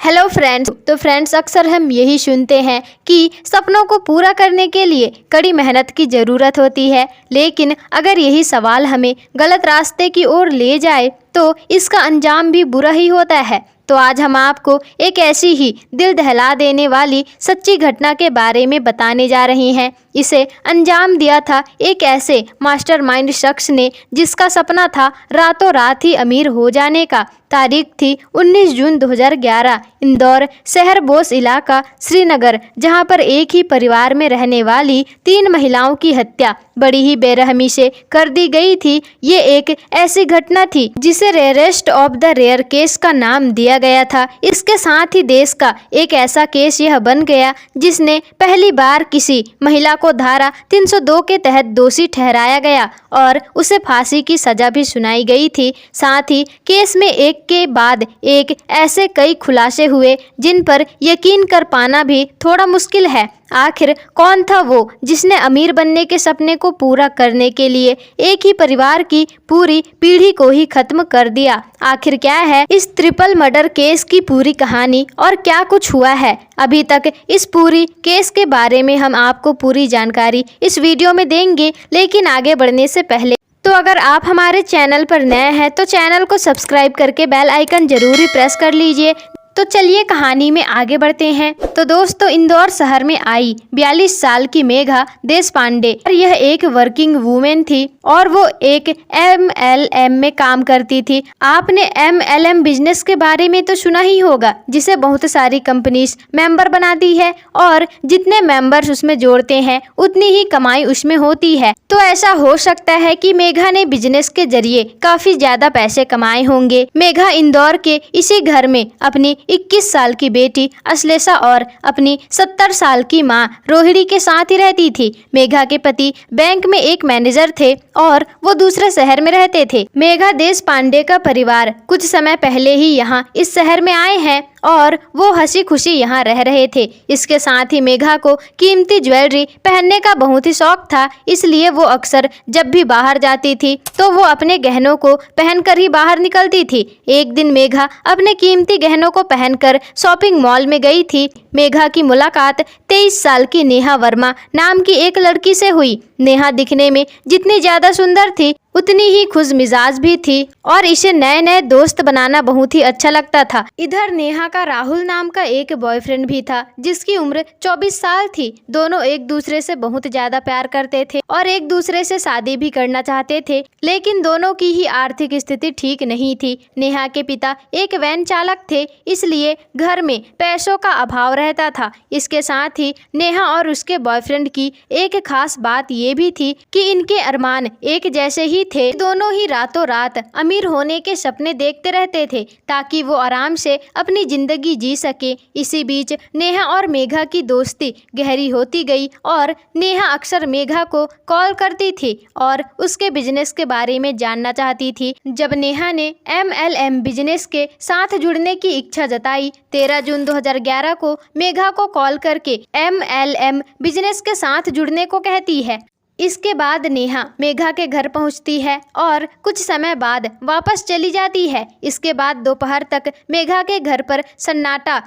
Hello friends. तो friends, अक्सर हम यही सुनते हैं कि सपनों को पूरा करने के लिए कड़ी मेहनत की ज़रूरत होती है, लेकिन अगर यही सवाल हमें गलत रास्ते की ओर ले जाए तो इसका अंजाम भी बुरा ही होता है। तो आज हम आपको एक ऐसी ही दिल दहला देने वाली सच्ची घटना के बारे में बताने जा रहे हैं। इसे अंजाम दिया था एक ऐसे मास्टरमाइंड शख्स ने जिसका सपना था रातों रात ही अमीर हो जाने का। तारीख थी 19 जून 2011। इंदौर शहर बोस इलाका श्रीनगर, जहां पर एक ही परिवार में रहने वाली 3 महिलाओं की हत्या बड़ी ही बेरहमी से कर दी गई थी। ये एक ऐसी घटना थी जिसे rarest of the rare case का नाम दिया गया था। इसके साथ ही देश का एक ऐसा केस यह बन गया जिसने पहली बार किसी महिला को धारा 302 के तहत दोषी ठहराया गया और उसे फांसी की सजा भी सुनाई गई थी। साथ ही केस में एक के बाद एक ऐसे कई खुलासे हुए जिन पर यकीन कर पाना भी थोड़ा मुश्किल है। आखिर कौन था वो जिसने अमीर बनने के सपने को पूरा करने के लिए एक ही परिवार की पूरी पीढ़ी को ही खत्म कर दिया? आखिर क्या है इस ट्रिपल मर्डर केस की पूरी कहानी और क्या कुछ हुआ है अभी तक? इस पूरी केस के बारे में हम आपको पूरी जानकारी इस वीडियो में देंगे। लेकिन आगे बढ़ने से पहले तो अगर आप हमारे चैनल पर नए हैं तो चैनल को सब्सक्राइब करके बेल आइकन जरूर ही प्रेस कर लीजिए। तो चलिए कहानी में आगे बढ़ते हैं। तो दोस्तों, इंदौर शहर में आई 42 साल की मेघा देशपांडे, यह एक वर्किंग वूमेन थी और वो एक MLM में काम करती थी। आपने MLM बिजनेस के बारे में तो सुना ही होगा, जिसे बहुत सारी कंपनीज मेंबर बनाती है और जितने मेंबर्स उसमें जोड़ते हैं उतनी ही कमाई उसमें होती है। तो ऐसा हो सकता है कि मेघा ने बिजनेस के जरिए काफी ज्यादा पैसे कमाए होंगे। मेघा इंदौर के इसी घर में अपनी 21 साल की बेटी अश्लेषा और अपनी 70 साल की मां रोहिणी के साथ ही रहती थी। मेघा के पति बैंक में एक मैनेजर थे और वो दूसरे शहर में रहते थे। मेघा देशपांडे का परिवार कुछ समय पहले ही यहाँ इस शहर में आए हैं और वो हंसी खुशी यहाँ रह रहे थे। इसके साथ ही मेघा को कीमती ज्वेलरी पहनने का बहुत ही शौक था, इसलिए वो अक्सर जब भी बाहर जाती थी तो वो अपने गहनों को पहनकर ही बाहर निकलती थी। एक दिन मेघा अपने कीमती गहनों को पहनकर शॉपिंग मॉल में गई थी। मेघा की मुलाकात 23 साल की नेहा वर्मा नाम की एक लड़की से हुई। नेहा दिखने में जितनी ज्यादा सुंदर थी उतनी ही खुश मिजाज भी थी और इसे नए नए दोस्त बनाना बहुत ही अच्छा लगता था। इधर नेहा का राहुल नाम का एक बॉयफ्रेंड भी था जिसकी उम्र 24 साल थी। दोनों एक दूसरे से बहुत ज्यादा प्यार करते थे और एक दूसरे से शादी भी करना चाहते थे, लेकिन दोनों की ही आर्थिक स्थिति ठीक नहीं थी। नेहा के पिता एक वैन चालक थे, इसलिए घर में पैसों का अभाव रहता था। इसके साथ ही नेहा और उसके बॉयफ्रेंड की एक खास बात ये भी थी कि इनके अरमान एक जैसे ही थे। दोनों ही रातों रात अमीर होने के सपने देखते रहते थे ताकि वो आराम से अपनी जिंदगी जी सके। इसी बीच नेहा और मेघा की दोस्ती गहरी होती गई और नेहा अक्सर मेघा को कॉल करती थी और उसके बिजनेस के बारे में जानना चाहती थी। जब नेहा ने MLM बिजनेस के साथ जुड़ने की इच्छा जताई, 13 जून 2011 को मेघा को कॉल करके MLM बिजनेस के साथ जुड़ने को कहती है। इसके बाद नेहा मेघा के घर पहुंचती है और कुछ समय बाद वापस चली जाती है। इसके बाद दोपहर तक मेघा के घर पर सन्नाटा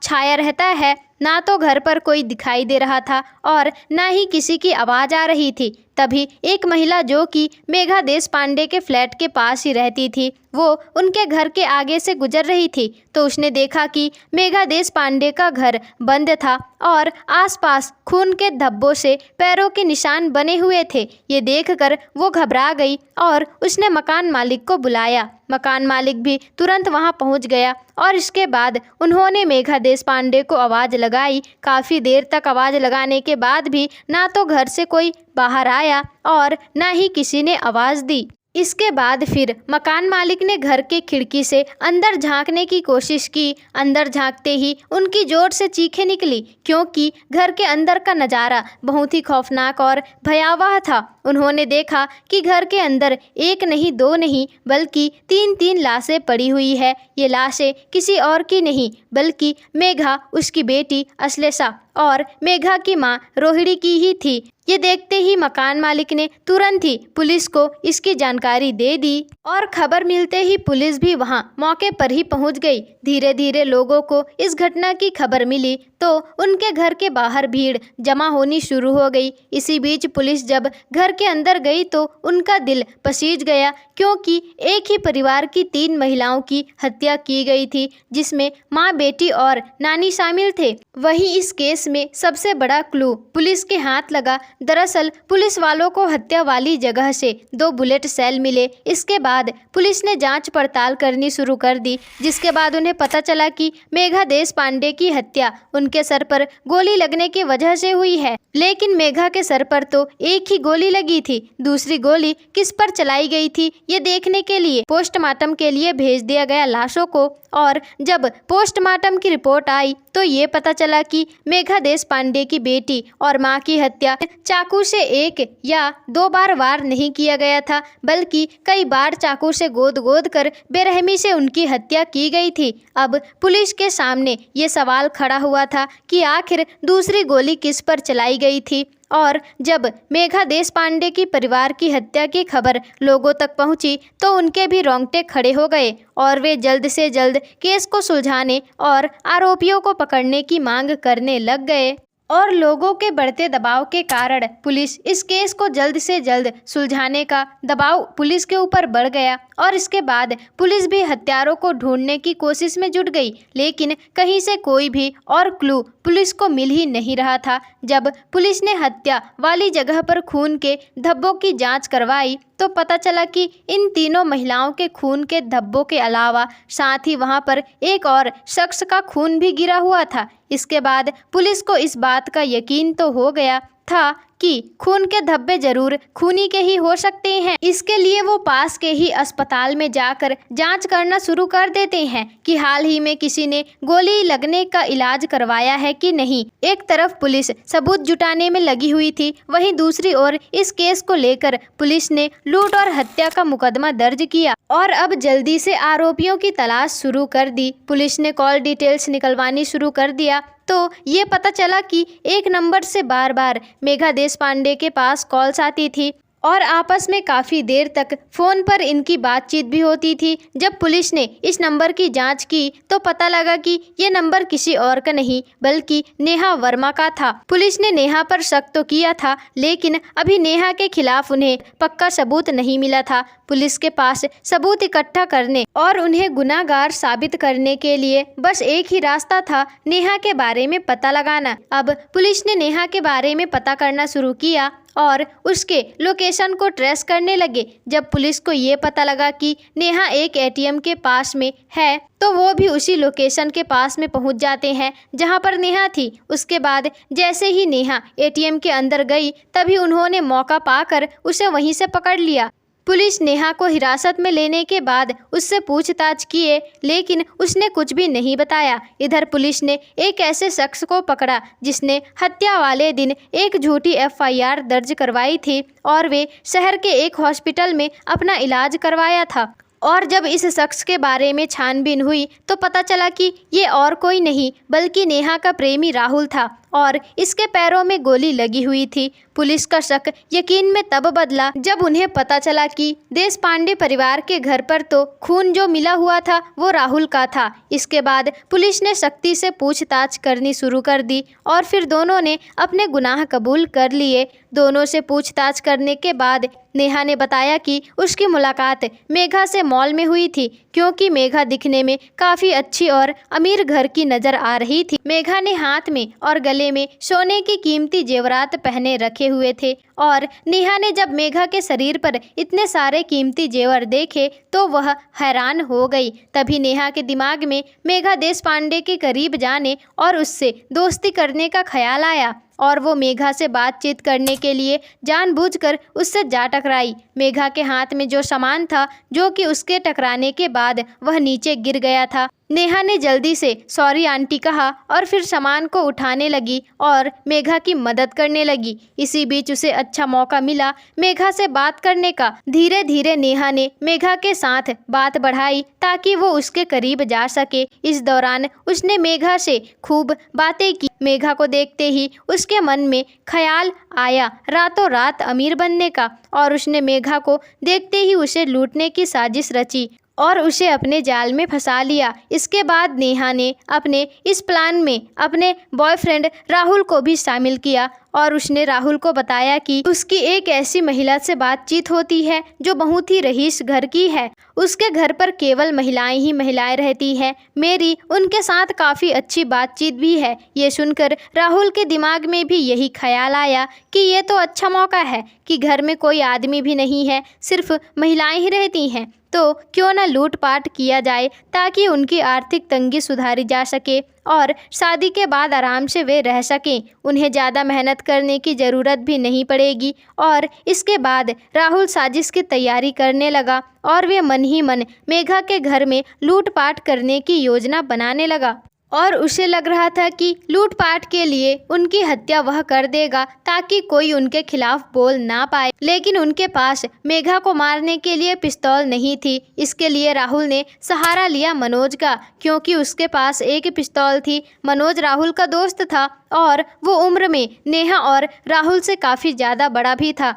छाया रहता है। ना तो घर पर कोई दिखाई दे रहा था और ना ही किसी की आवाज़ आ रही थी। तभी एक महिला जो कि मेघा देशपांडे के फ्लैट के पास ही रहती थी, वो उनके घर के आगे से गुजर रही थी। तो उसने देखा कि मेघा देशपांडे का घर बंद था और आसपास खून के धब्बों से पैरों के निशान बने हुए थे। ये देखकर वो घबरा गई और उसने मकान मालिक को बुलाया। मकान मालिक भी तुरंत वहां पहुंच गया और इसके बाद उन्होंने मेघा देशपांडे को आवाज़ लगाई। काफ़ी देर तक आवाज़ लगाने के बाद भी ना तो घर से कोई बाहर आया और ना ही किसी ने आवाज़ दी। इसके बाद फिर मकान मालिक ने घर के खिड़की से अंदर झांकने की कोशिश की। अंदर झांकते ही उनकी जोर से चीखें निकली, क्योंकि घर के अंदर का नज़ारा बहुत ही खौफनाक और भयावह था। उन्होंने देखा कि घर के अंदर एक नहीं दो नहीं बल्कि तीन तीन लाशें पड़ी हुई है। ये लाशें किसी और की नहीं बल्कि मेघा, उसकी बेटी अश्लेषा और मेघा की मां रोहिणी की ही थी। ये देखते ही मकान मालिक ने तुरंत ही पुलिस को इसकी जानकारी दे दी और खबर मिलते ही पुलिस भी वहां मौके पर ही पहुंच गई। धीरे धीरे लोगों को इस घटना की खबर मिली तो उनके घर के बाहर भीड़ जमा होनी शुरू हो गई। इसी बीच पुलिस जब घर के अंदर गई तो उनका दिल पसीज गया, क्योंकि एक ही परिवार की 3 महिलाओं की हत्या की गई थी, जिसमें माँ, बेटी और नानी शामिल थे। वहीं इस केस में सबसे बड़ा क्लू पुलिस के हाथ लगा। दरअसल पुलिस वालों को हत्या वाली जगह से 2 बुलेट सेल मिले। इसके बाद पुलिस ने जांच पड़ताल करनी शुरू कर दी, जिसके बाद उन्हें पता चला कि मेघा देशपांडे की हत्या उनके सर पर गोली लगने की वजह से हुई है। लेकिन मेघा के सर पर तो एक ही गोली लगी थी, दूसरी गोली किस पर चलाई गई थी ये देखने के लिए पोस्टमार्टम के लिए भेज दिया गया लाशों को। और जब पोस्टमार्टम की रिपोर्ट आई तो ये पता चला कि मेघा देशपांडे की बेटी और मां की हत्या चाकू से 1 या 2 बार वार नहीं किया गया था, बल्कि कई बार चाकू से गोद गोद कर बेरहमी से उनकी हत्या की गई थी। अब पुलिस के सामने ये सवाल खड़ा हुआ था कि आखिर दूसरी गोली किस पर चलाई गई थी। और जब मेघा देशपांडे की परिवार की हत्या की खबर लोगों तक पहुंची तो उनके भी रोंगटे खड़े हो गए और वे जल्द से जल्द केस को सुलझाने और आरोपियों को पकड़ने की मांग करने लग गए। और लोगों के बढ़ते दबाव के कारण पुलिस इस केस को जल्द से जल्द सुलझाने का दबाव पुलिस के ऊपर बढ़ गया और इसके बाद पुलिस भी हत्यारों को ढूंढने की कोशिश में जुट गई, लेकिन कहीं से कोई भी और क्लू पुलिस को मिल ही नहीं रहा था। जब पुलिस ने हत्या वाली जगह पर खून के धब्बों की जांच करवाई तो पता चला कि इन तीनों महिलाओं के खून के धब्बों के अलावा साथ ही वहां पर एक और शख्स का खून भी गिरा हुआ था। इसके बाद पुलिस को इस बात का यकीन तो हो गया था कि खून के धब्बे जरूर खूनी के ही हो सकते हैं। इसके लिए वो पास के ही अस्पताल में जाकर जांच करना शुरू कर देते हैं कि हाल ही में किसी ने गोली लगने का इलाज करवाया है कि नहीं। एक तरफ पुलिस सबूत जुटाने में लगी हुई थी, वहीं दूसरी ओर इस केस को लेकर पुलिस ने लूट और हत्या का मुकदमा दर्ज किया और अब जल्दी से आरोपियों की तलाश शुरू कर दी। पुलिस ने कॉल डिटेल्स निकलवानी शुरू कर दिया तो ये पता चला कि एक नंबर से बार बार मेघा देशपांडे के पास कॉल्स आती थी और आपस में काफ़ी देर तक फ़ोन पर इनकी बातचीत भी होती थी। जब पुलिस ने इस नंबर की जांच की तो पता लगा कि ये नंबर किसी और का नहीं बल्कि नेहा वर्मा का था। पुलिस ने नेहा पर शक तो किया था, लेकिन अभी नेहा के खिलाफ उन्हें पक्का सबूत नहीं मिला था। पुलिस के पास सबूत इकट्ठा करने और उन्हें गुनाहगार साबित करने के लिए बस एक ही रास्ता था, नेहा के बारे में पता लगाना। अब पुलिस ने नेहा के बारे में पता करना शुरू किया और उसके लोकेशन को ट्रेस करने लगे। जब पुलिस को ये पता लगा कि नेहा एक एटीएम के पास में है तो वो भी उसी लोकेशन के पास में पहुंच जाते हैं जहां पर नेहा थी। उसके बाद जैसे ही नेहा एटीएम के अंदर गई तभी उन्होंने मौका पाकर उसे वहीं से पकड़ लिया। पुलिस नेहा को हिरासत में लेने के बाद उससे पूछताछ किए, लेकिन उसने कुछ भी नहीं बताया। इधर पुलिस ने एक ऐसे शख्स को पकड़ा जिसने हत्या वाले दिन एक झूठी एफआईआर दर्ज करवाई थी और वे शहर के एक हॉस्पिटल में अपना इलाज करवाया था। और जब इस शख्स के बारे में छानबीन हुई तो पता चला कि ये और कोई नहीं बल्कि नेहा का प्रेमी राहुल था और इसके पैरों में गोली लगी हुई थी। पुलिस का शक यकीन में तब बदला जब उन्हें पता चला कि देशपांडे परिवार के घर पर तो खून जो मिला हुआ था वो राहुल का था। इसके बाद पुलिस ने सख्ती से पूछताछ करनी शुरू कर दी और फिर दोनों ने अपने गुनाह कबूल कर लिए। दोनों से पूछताछ करने के बाद नेहा ने बताया कि उसकी मुलाकात मेघा से मॉल में हुई थी, क्योंकि मेघा दिखने में काफ़ी अच्छी और अमीर घर की नज़र आ रही थी। मेघा ने हाथ में और गले में सोने की कीमती जेवरात पहने रखे हुए थे और नेहा ने जब मेघा के शरीर पर इतने सारे कीमती जेवर देखे तो वह हैरान हो गई। तभी नेहा के दिमाग में मेघा देशपांडे के करीब जाने और उससे दोस्ती करने का ख्याल आया और वो मेघा से बातचीत करने के लिए जानबूझकर उससे जा टकराई। मेघा के हाथ में जो सामान था जो कि उसके टकराने के बाद वह नीचे गिर गया था नेहा ने जल्दी से सॉरी आंटी कहा और फिर सामान को उठाने लगी और मेघा की मदद करने लगी। इसी बीच उसे अच्छा मौका मिला मेघा से बात करने का। धीरे धीरे नेहा ने मेघा के साथ बात बढ़ाई ताकि वो उसके करीब जा सके। इस दौरान उसने मेघा से खूब बातें की। मेघा को देखते ही उसके मन में ख्याल आया रातों रात अमीर बनने का और उसने मेघा को देखते ही उसे लूटने की साजिश रची और उसे अपने जाल में फंसा लिया। इसके बाद नेहा ने अपने इस प्लान में अपने बॉयफ्रेंड राहुल को भी शामिल किया और उसने राहुल को बताया कि उसकी एक ऐसी महिला से बातचीत होती है जो बहुत ही रईस घर की है। उसके घर पर केवल महिलाएं ही महिलाएं रहती हैं। मेरी उनके साथ काफ़ी अच्छी बातचीत भी है। ये सुनकर राहुल के दिमाग में भी यही ख्याल आया कि ये तो अच्छा मौका है कि घर में कोई आदमी भी नहीं है, सिर्फ महिलाएं ही रहती हैं, तो क्यों न लूटपाट किया जाए ताकि उनकी आर्थिक तंगी सुधारी जा सके और शादी के बाद आराम से वे रह सकें। उन्हें ज़्यादा मेहनत करने की ज़रूरत भी नहीं पड़ेगी। और इसके बाद राहुल साजिश की तैयारी करने लगा और वे मन ही मन मेघा के घर में लूटपाट करने की योजना बनाने लगा और उसे लग रहा था कि लूटपाट के लिए उनकी हत्या वह कर देगा ताकि कोई उनके खिलाफ बोल ना पाए। लेकिन उनके पास मेघा को मारने के लिए पिस्तौल नहीं थी। इसके लिए राहुल ने सहारा लिया मनोज का, क्योंकि उसके पास एक पिस्तौल थी। मनोज राहुल का दोस्त था और वो उम्र में नेहा और राहुल से काफ़ी ज़्यादा बड़ा भी था।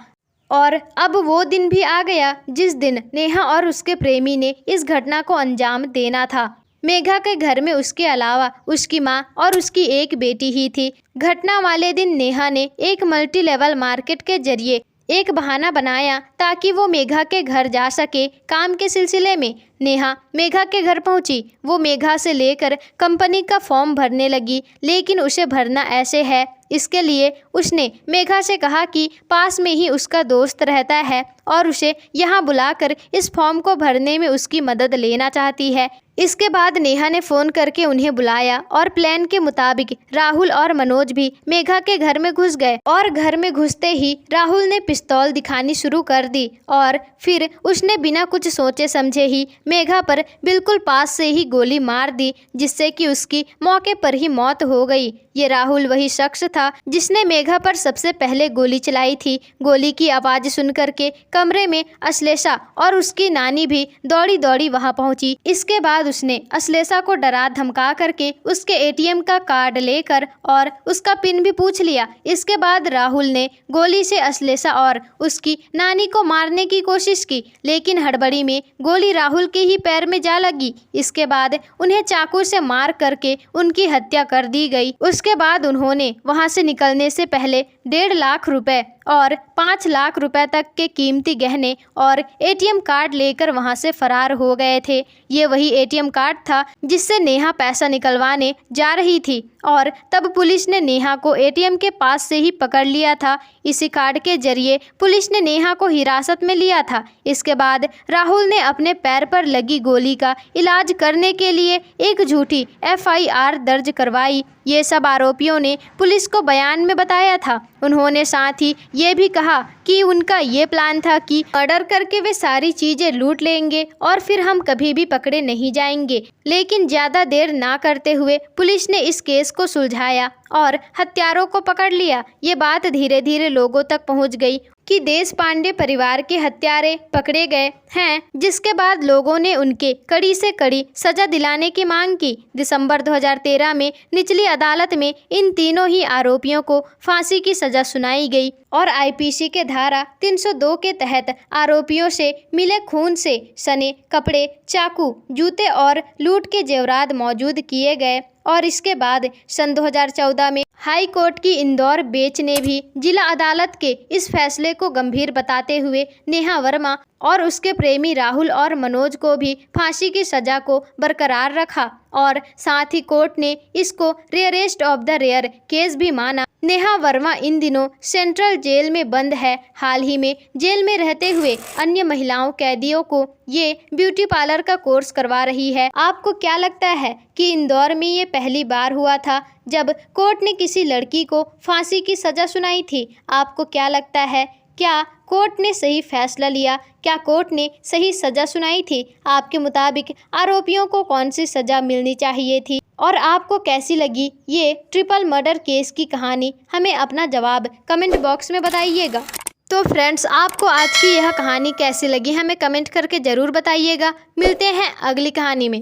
और अब वो दिन भी आ गया जिस दिन नेहा और उसके प्रेमी ने इस घटना को अंजाम देना था। मेघा के घर में उसके अलावा उसकी माँ और उसकी एक बेटी ही थी। घटना वाले दिन नेहा ने एक मल्टी लेवल मार्केट के जरिए एक बहाना बनाया ताकि वो मेघा के घर जा सके काम के सिलसिले में। नेहा मेघा के घर पहुंची। वो मेघा से लेकर कंपनी का फॉर्म भरने लगी, लेकिन उसे भरना ऐसे है, इसके लिए उसने मेघा से कहा कि पास में ही उसका दोस्त रहता है और उसे यहाँ बुलाकर इस फॉर्म को भरने में उसकी मदद लेना चाहती है। इसके बाद नेहा ने फ़ोन करके उन्हें बुलाया और प्लान के मुताबिक राहुल और मनोज भी मेघा के घर में घुस गए और घर में घुसते ही राहुल ने पिस्तौल दिखानी शुरू कर दी और फिर उसने बिना कुछ सोचे समझे ही मेघा पर बिल्कुल पास से ही गोली मार दी, जिससे कि उसकी मौके पर ही मौत हो गई। ये राहुल वही शख्स था जिसने मेघा पर सबसे पहले गोली चलाई थी। गोली की आवाज़ सुन करके कमरे में अश्लेषा और उसकी नानी भी दौड़ी दौड़ी वहां पहुंची। इसके बाद उसने अश्लेषा को डरा धमका करके उसके एटीएम का कार्ड लेकर और उसका पिन भी पूछ लिया। इसके बाद राहुल ने गोली से अश्लेषा और उसकी नानी को मारने की कोशिश की, लेकिन हड़बड़ी में गोली राहुल के ही पैर में जा लगी। इसके बाद उन्हें चाकू से मार करके उनकी हत्या कर दी गई। उसके बाद उन्होंने वहां से निकलने से पहले 1.5 लाख रुपए और 5 लाख रुपए तक के कीमती गहने और एटीएम कार्ड लेकर वहां से फरार हो गए थे। ये वही एटीएम कार्ड था जिससे नेहा पैसा निकलवाने जा रही थी और तब पुलिस ने नेहा को एटीएम के पास से ही पकड़ लिया था। इसी कार्ड के जरिए पुलिस ने नेहा को हिरासत में लिया था। इसके बाद राहुल ने अपने पैर पर लगी गोली का इलाज करने के लिए एक झूठी FIR दर्ज करवाई। ये सब आरोपियों ने पुलिस को बयान में बताया था। उन्होंने साथ ही ये भी कहा कि उनका ये प्लान था कि मर्डर करके वे सारी चीज़ें लूट लेंगे और फिर हम कभी भी पकड़े नहीं जाएंगे। लेकिन ज़्यादा देर ना करते हुए पुलिस ने इस केस को सुलझाया और हत्यारों को पकड़ लिया। ये बात धीरे धीरे लोगों तक पहुंच गई कि देश पांडे परिवार के हत्यारे पकड़े गए हैं, जिसके बाद लोगों ने उनके कड़ी से कड़ी सजा दिलाने की मांग की। दिसंबर 2013 में निचली अदालत में इन तीनों ही आरोपियों को फांसी की सजा सुनाई गई और IPC के धारा 302 के तहत आरोपियों से मिले खून से सने कपड़े, चाकू, जूते और लूट के जेवरात मौजूद किए गए। और इसके बाद सन 2014 में हाई कोर्ट की इंदौर बेंच ने भी जिला अदालत के इस फैसले को गंभीर बताते हुए नेहा वर्मा और उसके प्रेमी राहुल और मनोज को भी फांसी की सजा को बरकरार रखा और साथ ही कोर्ट ने इसको rarest of the rare case भी माना। नेहा वर्मा इन दिनों सेंट्रल जेल में बंद है। हाल ही में जेल में रहते हुए अन्य महिलाओं कैदियों को ये ब्यूटी पार्लर का कोर्स करवा रही है। आपको क्या लगता है कि इंदौर में ये पहली बार हुआ था जब कोर्ट ने किसी लड़की को फांसी की सजा सुनाई थी? आपको क्या लगता है क्या कोर्ट ने सही फैसला लिया? क्या कोर्ट ने सही सज़ा सुनाई थी? आपके मुताबिक आरोपियों को कौन सी सज़ा मिलनी चाहिए थी? और आपको कैसी लगी ये ट्रिपल मर्डर केस की कहानी? हमें अपना जवाब कमेंट बॉक्स में बताइएगा। तो फ्रेंड्स, आपको आज की यह कहानी कैसी लगी हमें कमेंट करके ज़रूर बताइएगा। मिलते हैं अगली कहानी में।